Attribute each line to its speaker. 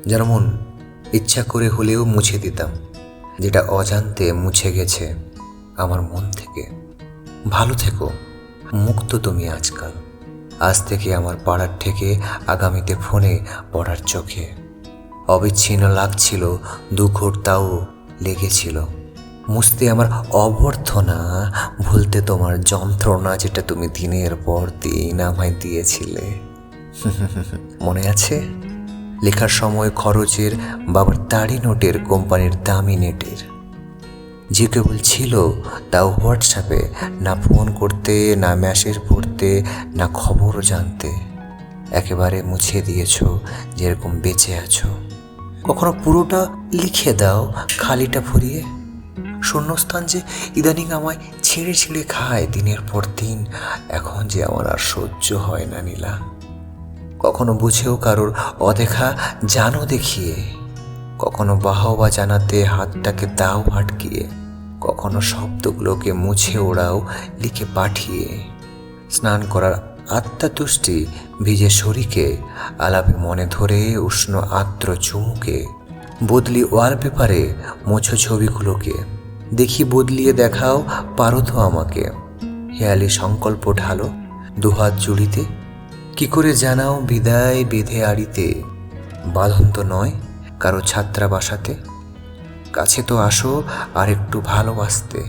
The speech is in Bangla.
Speaker 1: যেমন ইচ্ছা করে হলেও মুছে দিতাম, যেটা অজান্তে মুছে গেছে আমার মন থেকে। ভালো থেকো, মুক্ত তুমি আজকাল। আজ থেকে আমার পাড়ার থেকে আগামীতে ফোনে পড়ার চোখে। অবিচ্ছিন্ন লাগছিল, দুঃখর তাও লেগেছিল। মুছতে আমার অভ্যর্থনা, ভুলতে তোমার যন্ত্রণা, যেটা তুমি দিনের পর দিন আমায় দিয়েছিলে। মনে আছে? লেখার সময় খরচের, বাবার তাড়ি নোটের, কোম্পানির দামি নেটের। যে কেবল ছিল তাও হোয়াটসঅ্যাপে, না ফোন করতে, না মেসেজ পড়তে, না খবর জানতে। একেবারে মুছে দিয়েছো যেরকম বেঁচে আছো। কখনো পুরোটা লিখে দাও, খালিটা ভরিয়ে। শূন্যস্থান যে ইদানিং আমায় ছিঁড়ে ছিঁড়ে খায় দিনের পর দিন, এখন যে আমার আর সহ্য হয় না নীলা। কখনো বুঝেও কারোর অদেখা জানো দেখিয়ে, কখনো বাহবা জানাতে হাতটাকে দাও আটকিয়ে, কখনো শব্দগুলোকে মুছে ওড়াও লিখে পাঠিয়ে। স্নান করার আত্মাতুষ্টি ভিজে শরীকে, আলাপে মনে ধরে উষ্ণ আর্দ্র চুমুকে। বদলি ওয়ালপেপারে মোছো ছবিগুলোকে, দেখি বদলিয়ে দেখাও পারো তো আমাকে। হেয়ালি সংকল্প ঢালো দুহাত জুড়িতে, কি করে জানাও বিদায় বেঁধে আড়িতে। বাঁধন তো নয় কারো ছাত্রাবাসাতে, কাছে তো আসো আর একটু ভালোবাসতে।